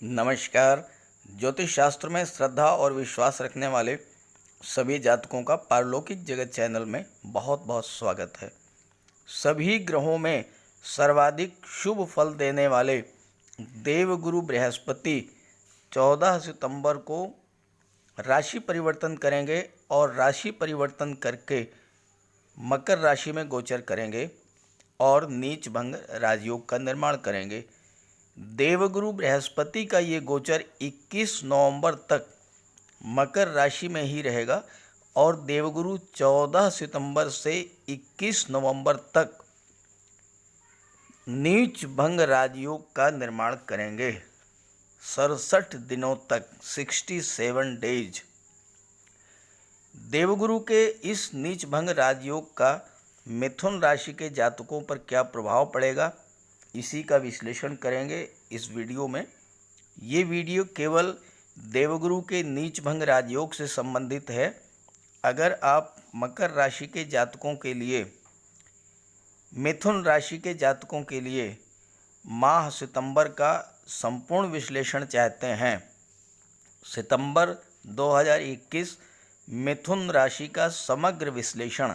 नमस्कार। ज्योतिष शास्त्र में श्रद्धा और विश्वास रखने वाले सभी जातकों का पारलौकिक जगत चैनल में बहुत बहुत स्वागत है। सभी ग्रहों में सर्वाधिक शुभ फल देने वाले देवगुरु बृहस्पति 14 सितंबर को राशि परिवर्तन करेंगे और राशि परिवर्तन करके मकर राशि में गोचर करेंगे और नीच भंग राजयोग का निर्माण करेंगे। देवगुरु बृहस्पति का ये गोचर 21 नवंबर तक मकर राशि में ही रहेगा और देवगुरु 14 सितंबर से 21 नवंबर तक नीच भंग राजयोग का निर्माण करेंगे। 67 दिनों तक 67 डेज। देवगुरु के इस नीच भंग राजयोग का मिथुन राशि के जातकों पर क्या प्रभाव पड़ेगा, इसी का विश्लेषण करेंगे इस वीडियो में। ये वीडियो केवल देवगुरु के नीच भंग राजयोग से संबंधित है। अगर आप मकर राशि के जातकों के लिए, मिथुन राशि के जातकों के लिए माह सितंबर का संपूर्ण विश्लेषण चाहते हैं, सितंबर 2021 मिथुन राशि का समग्र विश्लेषण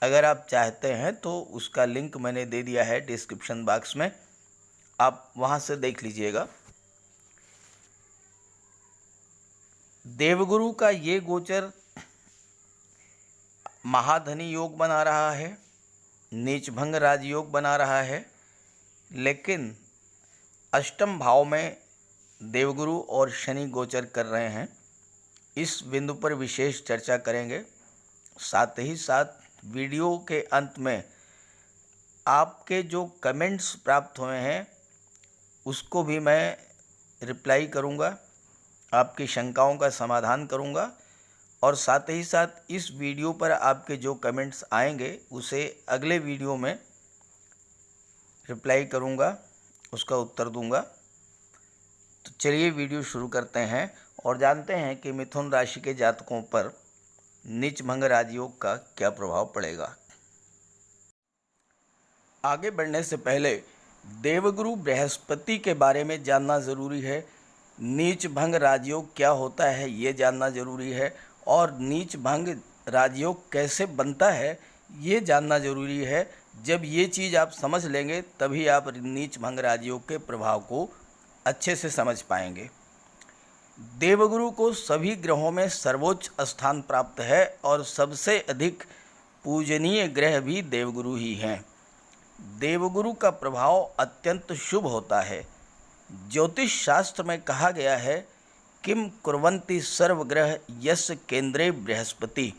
अगर आप चाहते हैं तो उसका लिंक मैंने दे दिया है डिस्क्रिप्शन बॉक्स में, आप वहां से देख लीजिएगा। देवगुरु का ये गोचर महाधनी योग बना रहा है, नीच भंग राजयोग बना रहा है, लेकिन अष्टम भाव में देवगुरु और शनि गोचर कर रहे हैं। इस बिंदु पर विशेष चर्चा करेंगे। साथ ही साथ वीडियो के अंत में आपके जो कमेंट्स प्राप्त हुए हैं उसको भी मैं रिप्लाई करूंगा, आपकी शंकाओं का समाधान करूंगा और साथ ही साथ इस वीडियो पर आपके जो कमेंट्स आएंगे उसे अगले वीडियो में रिप्लाई करूंगा, उसका उत्तर दूंगा। तो चलिए वीडियो शुरू करते हैं और जानते हैं कि मिथुन राशि के जातकों पर नीच भंग राजयोग का क्या प्रभाव पड़ेगा। आगे बढ़ने से पहले देवगुरु बृहस्पति के बारे में जानना ज़रूरी है। नीच भंग राजयोग क्या होता है ये जानना ज़रूरी है और नीच भंग राजयोग कैसे बनता है ये जानना ज़रूरी है। जब ये चीज़ आप समझ लेंगे तभी आप नीच भंग राजयोग के प्रभाव को अच्छे से समझ पाएंगे। देवगुरु को सभी ग्रहों में सर्वोच्च स्थान प्राप्त है और सबसे अधिक पूजनीय ग्रह भी देवगुरु ही हैं। देवगुरु का प्रभाव अत्यंत शुभ होता है। ज्योतिष शास्त्र में कहा गया है, किम कुर्वन्ति सर्वग्रह यस्य केंद्रे बृहस्पति,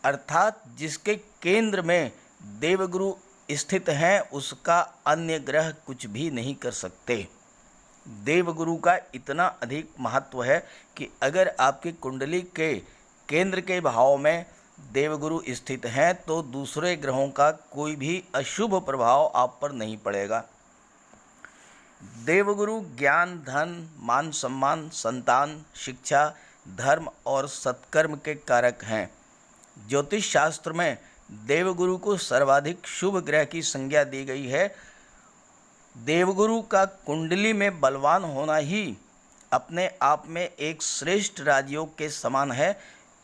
अर्थात जिसके केंद्र में देवगुरु स्थित हैं उसका अन्य ग्रह कुछ भी नहीं कर सकते। देवगुरु का इतना अधिक महत्व है कि अगर आपकी कुंडली के केंद्र के भाव में देवगुरु स्थित हैं तो दूसरे ग्रहों का कोई भी अशुभ प्रभाव आप पर नहीं पड़ेगा। देवगुरु ज्ञान, धन, मान सम्मान, संतान, शिक्षा, धर्म और सत्कर्म के कारक हैं। ज्योतिष शास्त्र में देवगुरु को सर्वाधिक शुभ ग्रह की संज्ञा दी गई है। देवगुरु का कुंडली में बलवान होना ही अपने आप में एक श्रेष्ठ राजयोग के समान है।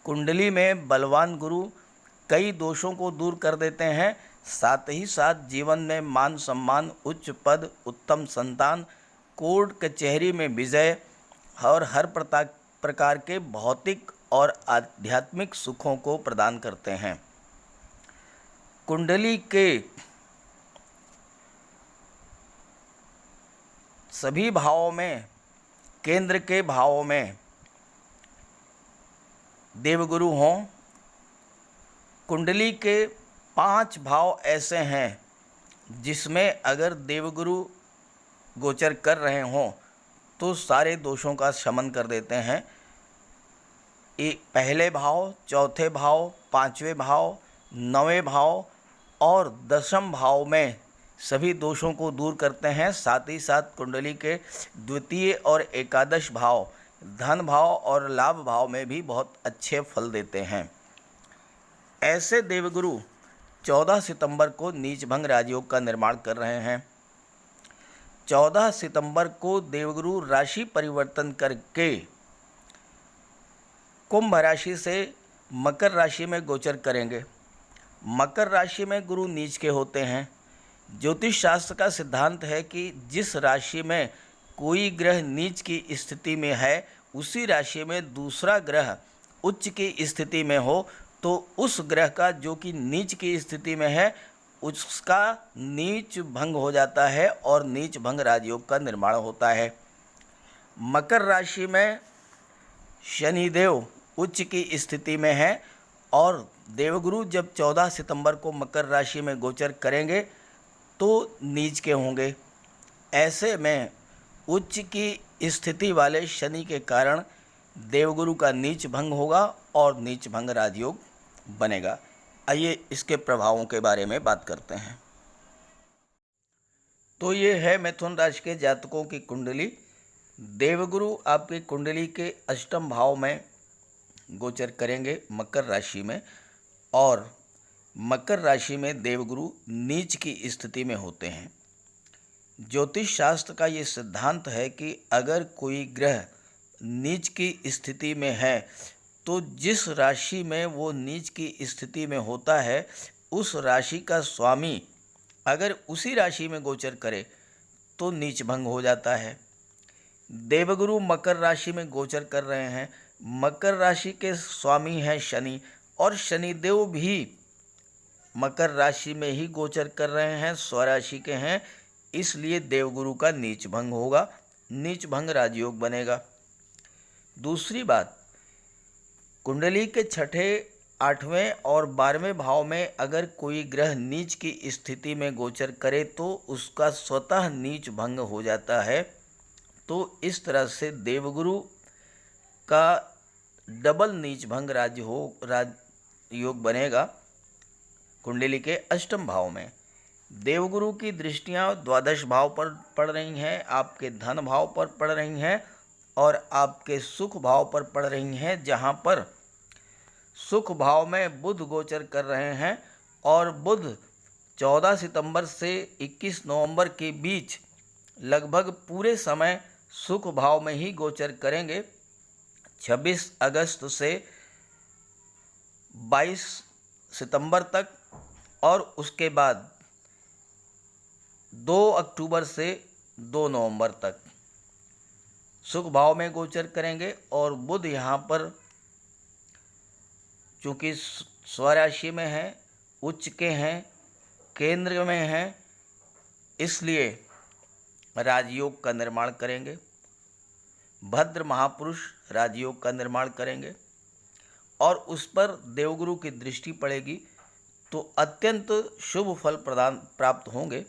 कुंडली में बलवान गुरु कई दोषों को दूर कर देते हैं, साथ ही साथ जीवन में मान सम्मान, उच्च पद, उत्तम संतान, कोर्ट कचहरी में विजय और हर प्रकार के भौतिक और आध्यात्मिक सुखों को प्रदान करते हैं। कुंडली के सभी भावों में, केंद्र के भावों में देवगुरु हों। कुंडली के 5 भाव ऐसे हैं जिसमें अगर देवगुरु गोचर कर रहे हों तो सारे दोषों का शमन कर देते हैं। पहले भाव, चौथे भाव, 5वें भाव, 9वें भाव और 10वें भाव में सभी दोषों को दूर करते हैं। साथ ही साथ कुंडली के द्वितीय और एकादश भाव, धन भाव और लाभ भाव में भी बहुत अच्छे फल देते हैं। ऐसे देवगुरु 14 सितंबर को नीच भंग राजयोग का निर्माण कर रहे हैं। 14 सितंबर को देवगुरु राशि परिवर्तन करके कुंभ राशि से मकर राशि में गोचर करेंगे। मकर राशि में गुरु नीच के होते हैं। ज्योतिष शास्त्र का सिद्धांत है कि जिस राशि में कोई ग्रह नीच की स्थिति में है, उसी राशि में दूसरा ग्रह उच्च की स्थिति में हो तो उस ग्रह का जो कि नीच की स्थिति में है उसका नीच भंग हो जाता है और नीच भंग राजयोग का निर्माण होता है। मकर राशि में शनिदेव उच्च की स्थिति में है और देवगुरु जब 14 सितंबर को मकर राशि में गोचर करेंगे तो नीच के होंगे। ऐसे में उच्च की स्थिति वाले शनि के कारण देवगुरु का नीच भंग होगा और नीच भंग राजयोग बनेगा। आइए इसके प्रभावों के बारे में बात करते हैं। तो ये है मिथुन राशि के जातकों की कुंडली। देवगुरु आपकी कुंडली के अष्टम भाव में गोचर करेंगे मकर राशि में, और मकर राशि में देवगुरु नीच की स्थिति में होते हैं। ज्योतिष शास्त्र का ये सिद्धांत है कि अगर कोई ग्रह नीच की स्थिति में है तो जिस राशि में वो नीच की स्थिति में होता है उस राशि का स्वामी अगर उसी राशि में गोचर करे तो नीच भंग हो जाता है। देवगुरु मकर राशि में गोचर कर रहे हैं। मकर राशि के स्वामी हैं शनि, और शनिदेव भी मकर राशि में ही गोचर कर रहे हैं, स्वराशि के हैं, इसलिए देवगुरु का नीच भंग होगा, नीच भंग राजयोग बनेगा। दूसरी बात, कुंडली के छठे, 8वें और 12वें भाव में अगर कोई ग्रह नीच की स्थिति में गोचर करे तो उसका स्वतः नीच भंग हो जाता है। तो इस तरह से देवगुरु का डबल नीच भंग राजयोग बनेगा। कुंडली के अष्टम भाव में देवगुरु की दृष्टियां द्वादश भाव पर पड़ रही हैं, आपके धन भाव पर पड़ रही हैं और आपके सुख भाव पर पड़ रही हैं, जहां पर सुख भाव में बुध गोचर कर रहे हैं और बुध 14 सितंबर से 21 नवंबर के बीच लगभग पूरे समय सुख भाव में ही गोचर करेंगे। 26 अगस्त से 22 सितंबर तक और उसके बाद 2 अक्टूबर से 2 नवंबर तक सुख भाव में गोचर करेंगे। और बुध यहाँ पर चूँकि स्वराशि में हैं, उच्च के हैं, केंद्र में हैं, इसलिए राजयोग का निर्माण करेंगे। भद्र महापुरुष राजयोग का निर्माण करेंगे और उस पर देवगुरु की दृष्टि पड़ेगी तो अत्यंत शुभ फल प्राप्त होंगे।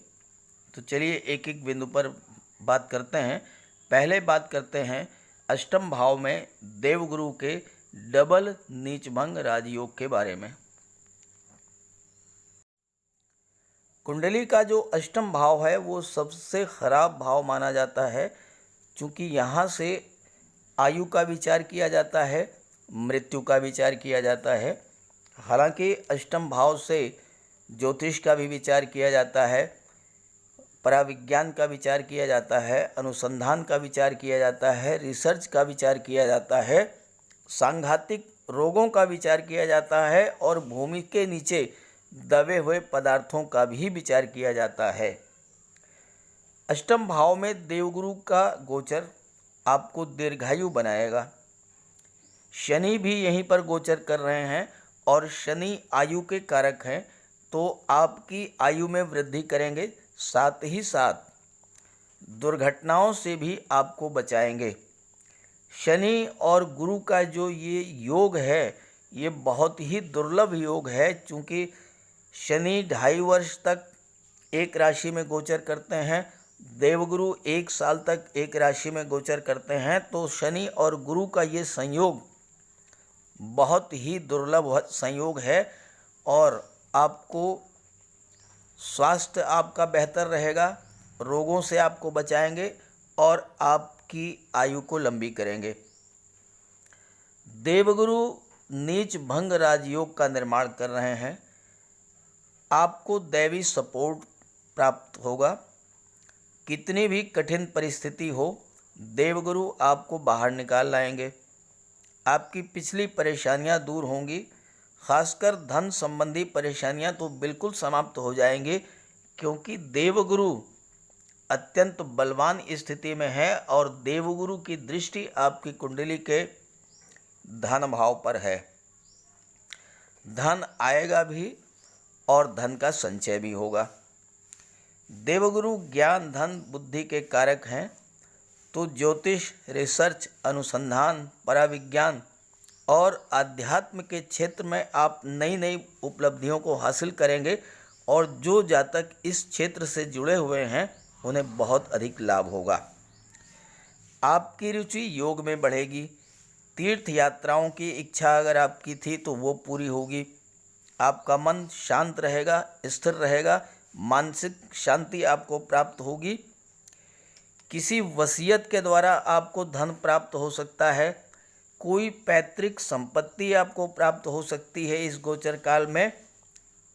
तो चलिए एक एक बिंदु पर बात करते हैं। पहले बात करते हैं अष्टम भाव में देवगुरु के डबल नीचभंग राजयोग के बारे में। कुंडली का जो अष्टम भाव है वो सबसे खराब भाव माना जाता है, क्योंकि यहाँ से आयु का विचार किया जाता है, मृत्यु का विचार किया जाता है। हालांकि अष्टम भाव से ज्योतिष का भी विचार किया जाता है, पराविज्ञान का विचार किया जाता है, अनुसंधान का विचार किया जाता है, रिसर्च का विचार किया जाता है, सांघातिक रोगों का विचार किया जाता है और भूमि के नीचे दबे हुए पदार्थों का भी विचार किया जाता है। अष्टम भाव में देवगुरु का गोचर आपको दीर्घायु बनाएगा। शनि भी यहीं पर गोचर कर रहे हैं और शनि आयु के कारक हैं, तो आपकी आयु में वृद्धि करेंगे, साथ ही साथ दुर्घटनाओं से भी आपको बचाएंगे। शनि और गुरु का जो ये योग है ये बहुत ही दुर्लभ योग है, क्योंकि शनि 2.5 वर्ष तक एक राशि में गोचर करते हैं, देवगुरु 1 साल तक एक राशि में गोचर करते हैं। तो शनि और गुरु का ये संयोग बहुत ही दुर्लभ संयोग है और आपको स्वास्थ्य आपका बेहतर रहेगा, रोगों से आपको बचाएंगे और आपकी आयु को लंबी करेंगे। देवगुरु नीच भंग राजयोग का निर्माण कर रहे हैं, आपको दैवी सपोर्ट प्राप्त होगा, कितनी भी कठिन परिस्थिति हो, देवगुरु आपको बाहर निकाल लाएंगे। आपकी पिछली परेशानियां दूर होंगी, खासकर धन संबंधी परेशानियां तो बिल्कुल समाप्त हो जाएंगी, क्योंकि देवगुरु अत्यंत बलवान स्थिति में है और देवगुरु की दृष्टि आपकी कुंडली के धन भाव पर है। धन आएगा भी और धन का संचय भी होगा। देवगुरु ज्ञान, धन, बुद्धि के कारक हैं, तो ज्योतिष, रिसर्च, अनुसंधान, पराविज्ञान और आध्यात्म के क्षेत्र में आप नई नई उपलब्धियों को हासिल करेंगे और जो जातक इस क्षेत्र से जुड़े हुए हैं उन्हें बहुत अधिक लाभ होगा। आपकी रुचि योग में बढ़ेगी। तीर्थ यात्राओं की इच्छा अगर आपकी थी तो वो पूरी होगी। आपका मन शांत रहेगा, स्थिर रहेगा, मानसिक शांति आपको प्राप्त होगी। किसी वसीयत के द्वारा आपको धन प्राप्त हो सकता है। कोई पैतृक संपत्ति आपको प्राप्त हो सकती है इस गोचर काल में,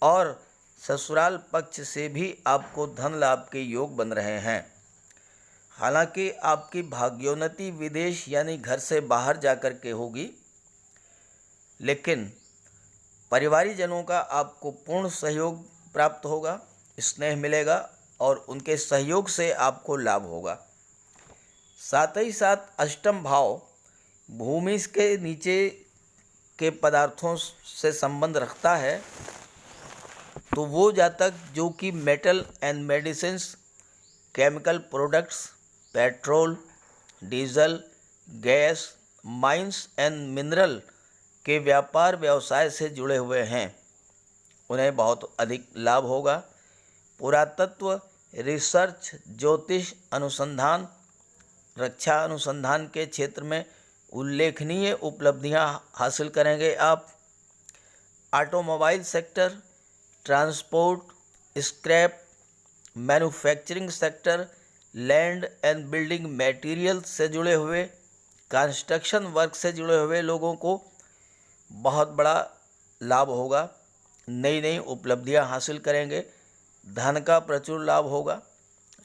और ससुराल पक्ष से भी आपको धन लाभ के योग बन रहे हैं। हालांकि आपकी भाग्योन्नति विदेश यानी घर से बाहर जाकर के होगी, लेकिन परिवारीजनों का आपको पूर्ण सहयोग प्राप्त होगा, स्नेह मिलेगा और उनके सहयोग से आपको लाभ होगा। साथ ही साथ अष्टम भाव भूमि के नीचे के पदार्थों से संबंध रखता है, तो वो जातक जो कि metal and medicines, chemical products, petrol, diesel, gas, mines and mineral के व्यापार व्यवसाय से जुड़े हुए हैं, उन्हें बहुत अधिक लाभ होगा। पुरातत्व, रिसर्च, ज्योतिष अनुसंधान, रक्षा अनुसंधान के क्षेत्र में उल्लेखनीय उपलब्धियां हासिल करेंगे आप। Automobile sector, transport, scrap, manufacturing sector, land and building material से जुड़े हुए, कंस्ट्रक्शन वर्क से जुड़े हुए लोगों को बहुत बड़ा लाभ होगा। नई नई उपलब्धियां हासिल करेंगे, धन का प्रचुर लाभ होगा।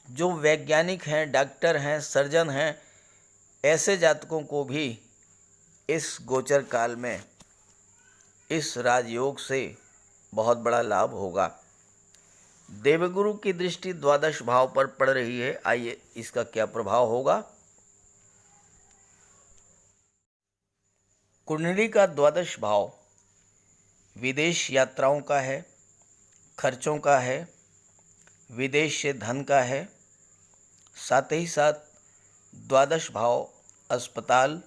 जो वैज्ञानिक हैं, डॉक्टर हैं, सर्जन हैं, ऐसे जातकों को भी इस गोचर काल में इस राजयोग से बहुत बड़ा लाभ होगा। देवगुरु की दृष्टि द्वादश भाव पर पड़ रही है। आइए इसका क्या प्रभाव होगा। कुंडली का द्वादश भाव विदेश यात्राओं का है, खर्चों का है, विदेश से धन का है। साथ ही साथ द्वादश भाव अस्पताल,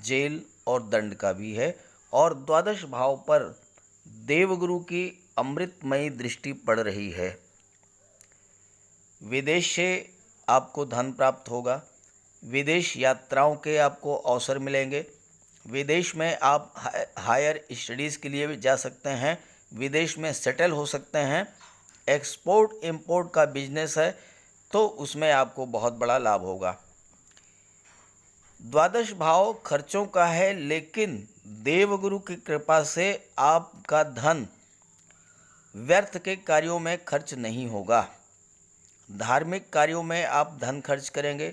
जेल और दंड का भी है, और द्वादश भाव पर देवगुरु की अमृतमयी दृष्टि पड़ रही है। विदेश से आपको धन प्राप्त होगा, विदेश यात्राओं के आपको अवसर मिलेंगे। विदेश में आप हायर स्टडीज़ के लिए भी जा सकते हैं, विदेश में सेटल हो सकते हैं। एक्सपोर्ट इंपोर्ट का बिजनेस है तो उसमें आपको बहुत बड़ा लाभ होगा। द्वादश भाव खर्चों का है, लेकिन देवगुरु की कृपा से आपका धन व्यर्थ के कार्यों में खर्च नहीं होगा। धार्मिक कार्यों में आप धन खर्च करेंगे,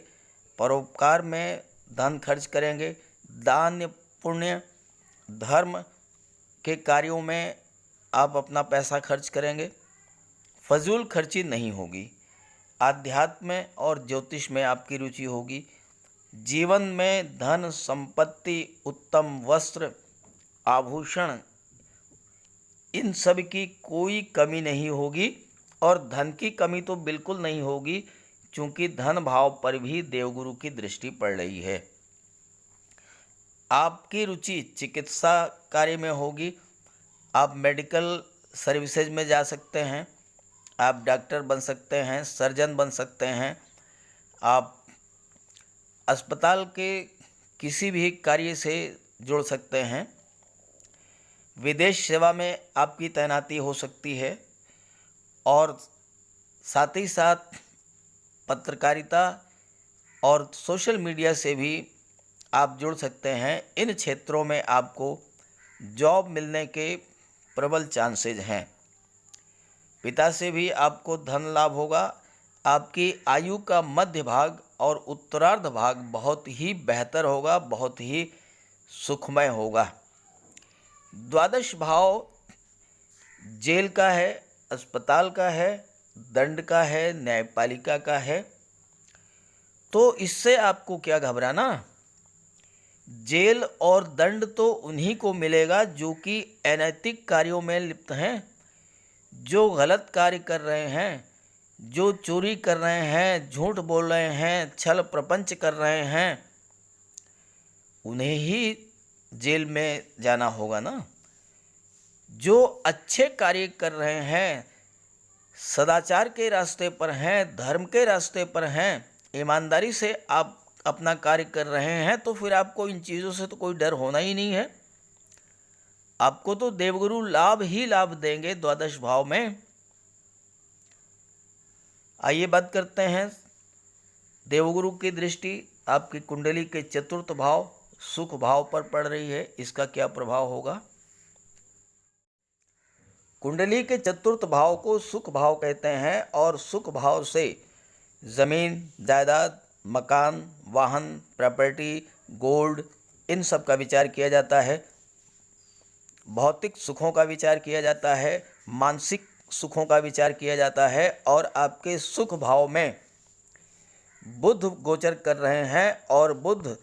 परोपकार में धन खर्च करेंगे, दान पुण्य धर्म के कार्यों में आप अपना पैसा खर्च करेंगे। फजूल खर्ची नहीं होगी। आध्यात्म और ज्योतिष में आपकी रुचि होगी। जीवन में धन, संपत्ति, उत्तम वस्त्र, आभूषण, इन सब की कोई कमी नहीं होगी, और धन की कमी तो बिल्कुल नहीं होगी, क्योंकि धन भाव पर भी देवगुरु की दृष्टि पड़ रही है। आपकी रुचि चिकित्सा कार्य में होगी। आप मेडिकल सर्विसेज में जा सकते हैं, आप डॉक्टर बन सकते हैं, सर्जन बन सकते हैं, आप अस्पताल के किसी भी कार्य से जुड़ सकते हैं। विदेश सेवा में आपकी तैनाती हो सकती है, और साथ ही साथ पत्रकारिता और सोशल मीडिया से भी आप जुड़ सकते हैं। इन क्षेत्रों में आपको जॉब मिलने के प्रबल चांसेज हैं। पिता से भी आपको धन लाभ होगा। आपकी आयु का मध्य भाग और उत्तरार्ध भाग बहुत ही बेहतर होगा, बहुत ही सुखमय होगा। द्वादश भाव जेल का है, अस्पताल का है, दंड का है, न्यायपालिका का है। तो इससे आपको क्या घबराना। जेल और दंड तो उन्हीं को मिलेगा जो कि अनैतिक कार्यों में लिप्त हैं, जो गलत कार्य कर रहे हैं, जो चोरी कर रहे हैं, झूठ बोल रहे हैं, छल प्रपंच कर रहे हैं, उन्हें ही जेल में जाना होगा ना। जो अच्छे कार्य कर रहे हैं, सदाचार के रास्ते पर हैं, धर्म के रास्ते पर हैं, ईमानदारी से आप अपना कार्य कर रहे हैं, तो फिर आपको इन चीज़ों से तो कोई डर होना ही नहीं है। आपको तो देवगुरु लाभ ही लाभ देंगे द्वादश भाव में। आइए बात करते हैं, देवगुरु की दृष्टि आपकी कुंडली के चतुर्थ भाव सुख भाव पर पड़ रही है, इसका क्या प्रभाव होगा। कुंडली के चतुर्थ भाव को सुख भाव कहते हैं और सुख भाव से जमीन, जायदाद, मकान, वाहन, प्रॉपर्टी, गोल्ड, इन सब का विचार किया जाता है। भौतिक सुखों का विचार किया जाता है, मानसिक सुखों का विचार किया जाता है। और आपके सुख भाव में बुध गोचर कर रहे हैं और बुध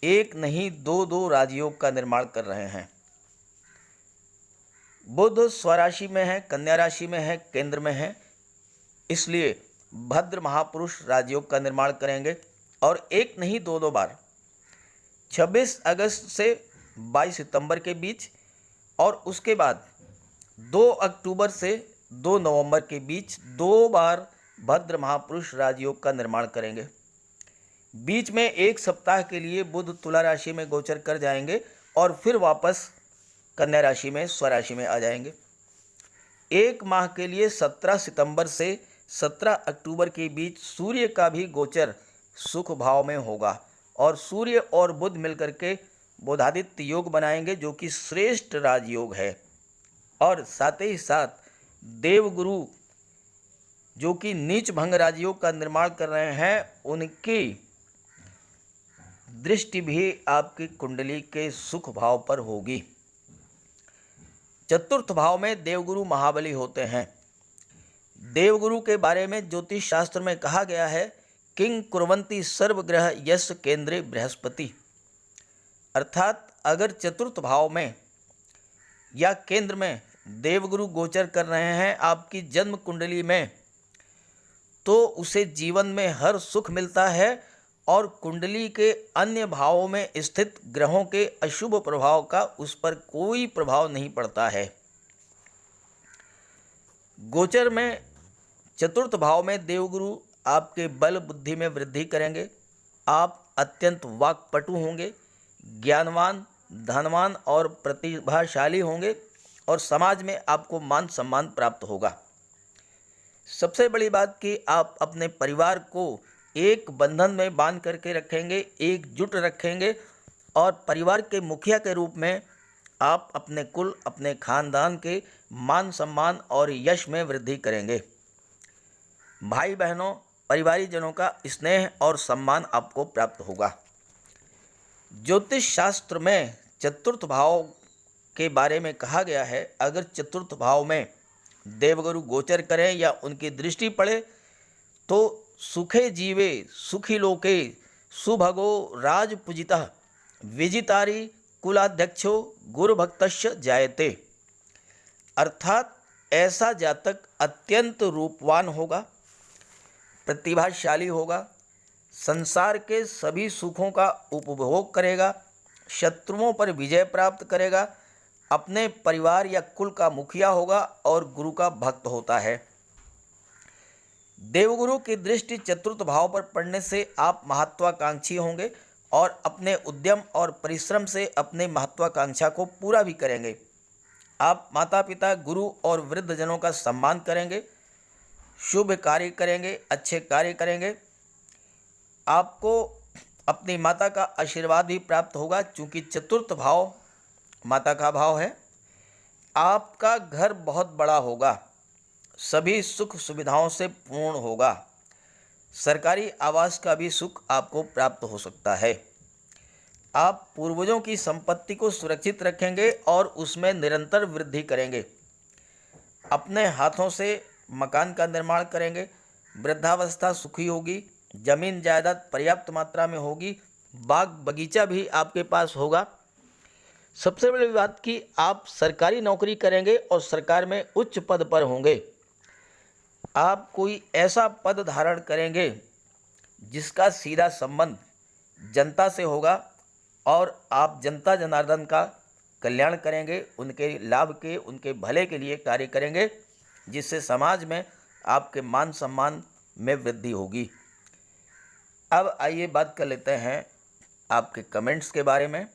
एक नहीं दो राजयोग का निर्माण कर रहे हैं। बुध स्वराशि में है, कन्या राशि में है, केंद्र में है, इसलिए भद्र महापुरुष राजयोग का निर्माण करेंगे। और एक नहीं दो बार 26 अगस्त से 22 सितंबर के बीच और उसके बाद 2 अक्टूबर से 2 नवंबर के बीच 2 बार भद्र महापुरुष राजयोग का निर्माण करेंगे। बीच में एक सप्ताह के लिए बुध तुला राशि में गोचर कर जाएंगे और फिर वापस कन्या राशि में स्वराशि में आ जाएंगे। एक माह के लिए 17 सितंबर से 17 अक्टूबर के बीच सूर्य का भी गोचर सुख भाव में होगा और सूर्य और बुध मिलकर के बुधादित्य योग बनाएंगे जो कि श्रेष्ठ राजयोग है। और साथ ही साथ देवगुरु जो कि नीच भंग राजयोग का निर्माण कर रहे हैं, उनकी दृष्टि भी आपकी कुंडली के सुख भाव पर होगी। चतुर्थ भाव में देवगुरु महाबली होते हैं। देवगुरु के बारे में ज्योतिष शास्त्र में कहा गया है, किंग कुर्वन्ति सर्वग्रह यस्य केंद्रे बृहस्पति। अर्थात अगर चतुर्थ भाव में या केंद्र में देवगुरु गोचर कर रहे हैं आपकी जन्म कुंडली में, तो उसे जीवन में हर सुख मिलता है और कुंडली के अन्य भावों में स्थित ग्रहों के अशुभ प्रभाव का उस पर कोई प्रभाव नहीं पड़ता है। गोचर में चतुर्थ भाव में देवगुरु आपके बल बुद्धि में वृद्धि करेंगे। आप अत्यंत वाक्पटु होंगे, ज्ञानवान, धनवान और प्रतिभाशाली होंगे और समाज में आपको मान सम्मान प्राप्त होगा। सबसे बड़ी बात कि आप अपने परिवार को एक बंधन में बांध करके रखेंगे, एकजुट रखेंगे और परिवार के मुखिया के रूप में आप अपने कुल, अपने खानदान के मान सम्मान और यश में वृद्धि करेंगे। भाई बहनों, परिवारीजनों का स्नेह और सम्मान आपको प्राप्त होगा। ज्योतिष शास्त्र में चतुर्थ भाव के बारे में कहा गया है, अगर चतुर्थ भाव में देवगुरु गोचर करें या उनकी दृष्टि पड़े तो सुखे जीवे सुखी लोके सुभगो राजपूजितः विजितारी कुलाध्यक्षो गुरुभक्तस्य जायते। अर्थात ऐसा जातक अत्यंत रूपवान होगा, प्रतिभाशाली होगा, संसार के सभी सुखों का उपभोग करेगा, शत्रुओं पर विजय प्राप्त करेगा, अपने परिवार या कुल का मुखिया होगा और गुरु का भक्त होता है। देवगुरु की दृष्टि चतुर्थ भाव पर पड़ने से आप महत्वाकांक्षी होंगे और अपने उद्यम और परिश्रम से अपने महत्वाकांक्षा को पूरा भी करेंगे। आप माता पिता, गुरु और वृद्धजनों का सम्मान करेंगे, शुभ कार्य करेंगे, अच्छे कार्य करेंगे। आपको अपनी माता का आशीर्वाद भी प्राप्त होगा, चूँकि चतुर्थ भाव माता का भाव है। आपका घर बहुत बड़ा होगा, सभी सुख सुविधाओं से पूर्ण होगा। सरकारी आवास का भी सुख आपको प्राप्त हो सकता है। आप पूर्वजों की संपत्ति को सुरक्षित रखेंगे और उसमें निरंतर वृद्धि करेंगे। अपने हाथों से मकान का निर्माण करेंगे। वृद्धावस्था सुखी होगी। जमीन जायदाद पर्याप्त मात्रा में होगी। बाग बगीचा भी आपके पास होगा। सबसे बड़ी बात कि आप सरकारी नौकरी करेंगे और सरकार में उच्च पद पर होंगे। आप कोई ऐसा पद धारण करेंगे जिसका सीधा संबंध जनता से होगा और आप जनता जनार्दन का कल्याण करेंगे, उनके लाभ के, उनके भले के लिए कार्य करेंगे, जिससे समाज में आपके मान सम्मान में वृद्धि होगी। अब आइए बात कर लेते हैं आपके कमेंट्स के बारे में।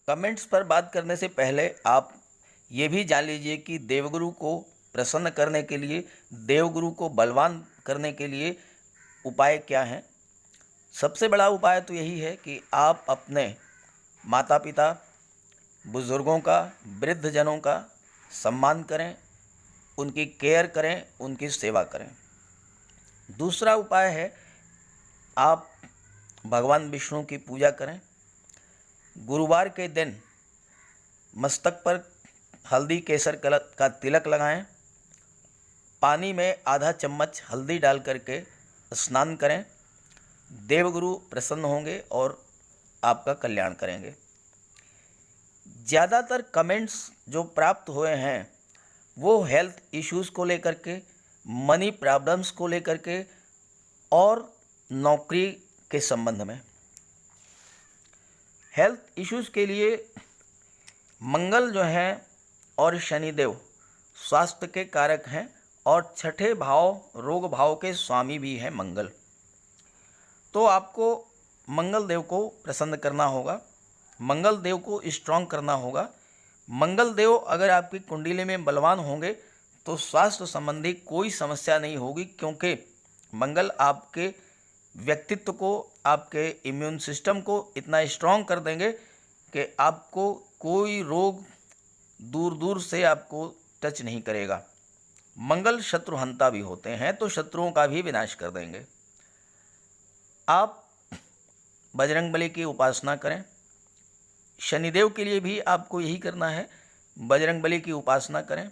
कमेंट्स पर बात करने से पहले आप ये भी जान लीजिए कि देवगुरु को प्रसन्न करने के लिए, देवगुरु को बलवान करने के लिए उपाय क्या हैं। सबसे बड़ा उपाय तो यही है कि आप अपने माता पिता, बुज़ुर्गों का, वृद्धजनों का सम्मान करें, उनकी केयर करें, उनकी सेवा करें। दूसरा उपाय है आप भगवान विष्णु की पूजा करें। गुरुवार के दिन मस्तक पर हल्दी केसर का तिलक लगाएं। पानी में आधा चम्मच हल्दी डाल करके स्नान करें। देवगुरु प्रसन्न होंगे और आपका कल्याण करेंगे। ज़्यादातर कमेंट्स जो प्राप्त हुए हैं वो हेल्थ इश्यूज़ को लेकर के, मनी प्रॉब्लम्स को लेकर के और नौकरी के संबंध में। हेल्थ इश्यूज़ के लिए मंगल जो हैं और शनिदेव स्वास्थ्य के कारक हैं और छठे भाव रोग भाव के स्वामी भी हैं मंगल। तो आपको मंगल देव को प्रसन्न करना होगा, मंगल देव को स्ट्रांग करना होगा। मंगल देव अगर आपकी कुंडली में बलवान होंगे तो स्वास्थ्य संबंधी कोई समस्या नहीं होगी, क्योंकि मंगल आपके व्यक्तित्व को, आपके इम्यून सिस्टम को इतना स्ट्रांग कर देंगे कि आपको कोई रोग दूर दूर से आपको टच नहीं करेगा। मंगल शत्रुहंता भी होते हैं, तो शत्रुओं का भी विनाश कर देंगे। आप बजरंगबली की उपासना करें। शनिदेव के लिए भी आपको यही करना है, बजरंगबली की उपासना करें।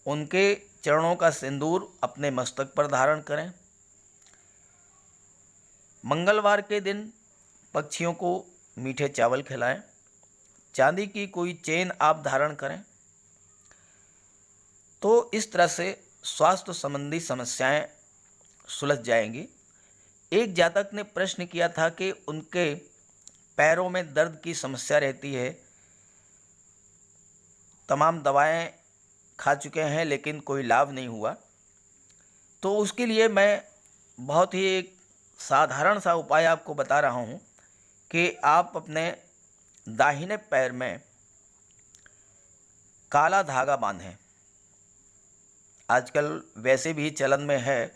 उनके चरणों का सिंदूर अपने मस्तक पर धारण करें। मंगलवार के दिन पक्षियों को मीठे चावल खिलाएं। चांदी की कोई चेन आप धारण करें। तो इस तरह से स्वास्थ्य संबंधी समस्याएं सुलझ जाएंगी। एक जातक ने प्रश्न किया था कि उनके पैरों में दर्द की समस्या रहती है, तमाम दवाएं खा चुके हैं लेकिन कोई लाभ नहीं हुआ। तो उसके लिए मैं बहुत ही एक साधारण सा उपाय आपको बता रहा हूं कि आप अपने दाहिने पैर में काला धागा बांधें। आजकल वैसे भी चलन में है,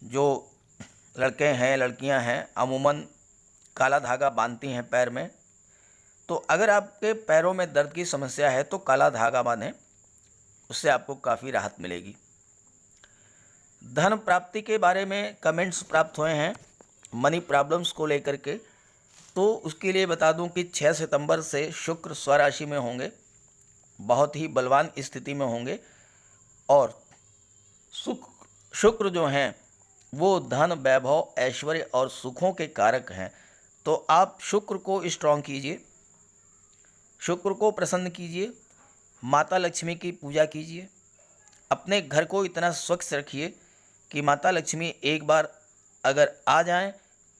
जो लड़के हैं, लड़कियां हैं, अमूमन काला धागा बांधती हैं पैर में। तो अगर आपके पैरों में दर्द की समस्या है तो काला धागा बांधें, उससे आपको काफ़ी राहत मिलेगी। धन प्राप्ति के बारे में कमेंट्स प्राप्त हुए हैं मनी प्रॉब्लम्स को लेकर के। तो उसके लिए बता दूं कि 6 सितंबर से शुक्र स्वराशि में होंगे, बहुत ही बलवान स्थिति में होंगे। और शुक्र जो हैं वो धन, वैभव, ऐश्वर्य और सुखों के कारक हैं। तो आप शुक्र को स्ट्रॉन्ग कीजिए, शुक्र को प्रसन्न कीजिए, माता लक्ष्मी की पूजा कीजिए। अपने घर को इतना स्वच्छ रखिए कि माता लक्ष्मी एक बार अगर आ जाएं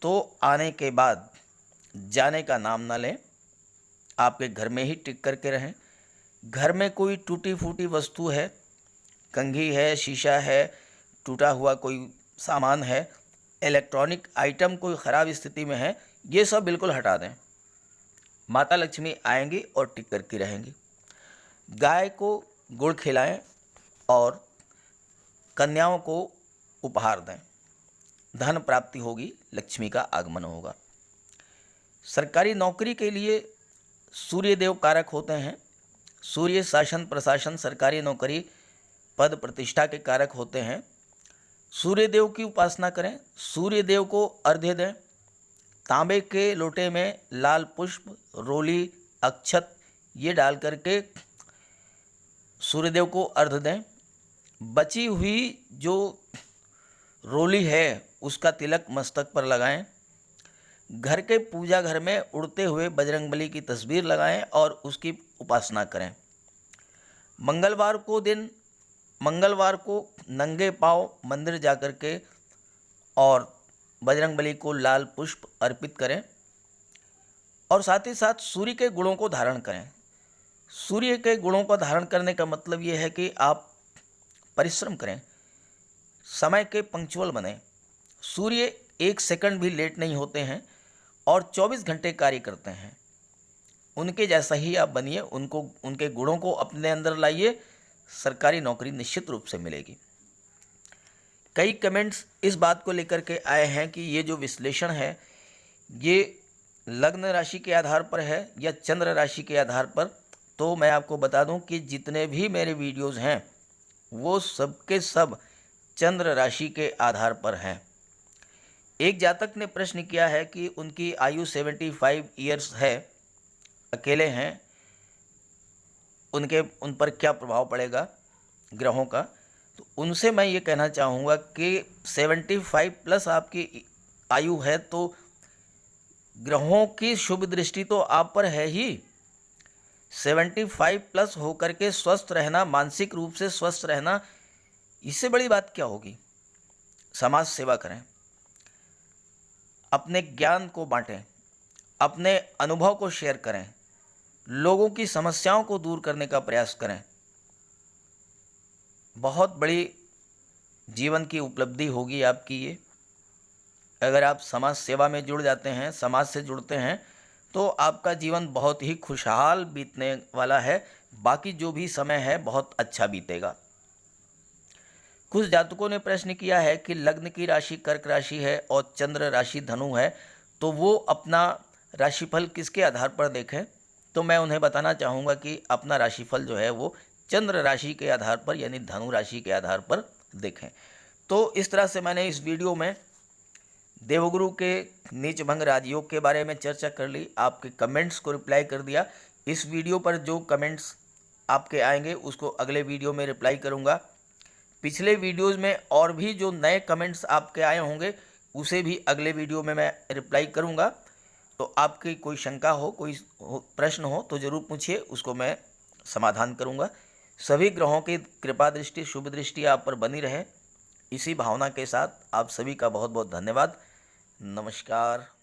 तो आने के बाद जाने का नाम ना लें, आपके घर में ही टिक करके रहें। घर में कोई टूटी फूटी वस्तु है, कंघी है, शीशा है, टूटा हुआ कोई सामान है, इलेक्ट्रॉनिक आइटम कोई ख़राब स्थिति में है, ये सब बिल्कुल हटा दें। माता लक्ष्मी आएंगी और टिक करके रहेंगी। गाय को गुड़ खिलाएं और कन्याओं को उपहार दें। धन प्राप्ति होगी, लक्ष्मी का आगमन होगा। सरकारी नौकरी के लिए सूर्य देव कारक होते हैं। सूर्य शासन प्रशासन सरकारी नौकरी पद प्रतिष्ठा के कारक होते हैं। सूर्य देव की उपासना करें, सूर्य देव को अर्घ्य दें, तांबे के लोटे में लाल पुष्प, रोली, अक्षत ये डाल करके सूर्यदेव को अर्घ्य दें। बची हुई जो रोली है उसका तिलक मस्तक पर लगाएं। घर के पूजा घर में उड़ते हुए बजरंगबली की तस्वीर लगाएं और उसकी उपासना करें। मंगलवार को नंगे पांव मंदिर जाकर के और बजरंगबली को लाल पुष्प अर्पित करें और साथ ही साथ सूर्य के गुणों को धारण करें। सूर्य के गुणों को धारण करने का मतलब ये है कि आप परिश्रम करें, समय के पंक्चुअल बने। सूर्य एक सेकंड भी लेट नहीं होते हैं और 24 घंटे कार्य करते हैं। उनके जैसा ही आप बनिए, उनके गुणों को अपने अंदर लाइए, सरकारी नौकरी निश्चित रूप से मिलेगी। कई कमेंट्स इस बात को लेकर के आए हैं कि ये जो विश्लेषण है ये लग्न राशि के आधार पर है या चंद्र राशि के आधार पर। तो मैं आपको बता दूं कि जितने भी मेरे वीडियोज़ हैं वो सबके सब चंद्र राशि के आधार पर हैं। एक जातक ने प्रश्न किया है कि उनकी आयु 75 ईयर्स है, अकेले हैं, उन पर क्या प्रभाव पड़ेगा ग्रहों का। तो उनसे मैं ये कहना चाहूँगा कि 75 प्लस आपकी आयु है तो ग्रहों की शुभ दृष्टि तो आप पर है ही। 75 प्लस होकर के स्वस्थ रहना, मानसिक रूप से स्वस्थ रहना, इससे बड़ी बात क्या होगी। समाज सेवा करें, अपने ज्ञान को बांटें, अपने अनुभव को शेयर करें, लोगों की समस्याओं को दूर करने का प्रयास करें। बहुत बड़ी जीवन की उपलब्धि होगी आपकी ये। अगर आप समाज सेवा में जुड़ जाते हैं, समाज से जुड़ते हैं, तो आपका जीवन बहुत ही खुशहाल बीतने वाला है। बाकी जो भी समय है बहुत अच्छा बीतेगा। कुछ जातकों ने प्रश्न किया है कि लग्न की राशि कर्क राशि है और चंद्र राशि धनु है, तो वो अपना राशिफल किसके आधार पर देखें। तो मैं उन्हें बताना चाहूँगा कि अपना राशिफल जो है वो चंद्र राशि के आधार पर यानी धनु राशि के आधार पर देखें। तो इस तरह से मैंने इस वीडियो में देवगुरु के नीच भंग राजयोग के बारे में चर्चा कर ली, आपके कमेंट्स को रिप्लाई कर दिया। इस वीडियो पर जो कमेंट्स आपके आएंगे उसको अगले वीडियो में रिप्लाई करूँगा। पिछले वीडियोज़ में और भी जो नए कमेंट्स आपके आए होंगे उसे भी अगले वीडियो में मैं रिप्लाई करूँगा। तो आपकी कोई शंका हो, कोई प्रश्न हो तो ज़रूर पूछिए, उसको मैं समाधान करूँगा। सभी ग्रहों की कृपा दृष्टि, शुभ दृष्टि आप पर बनी रहे, इसी भावना के साथ आप सभी का बहुत बहुत धन्यवाद। नमस्कार।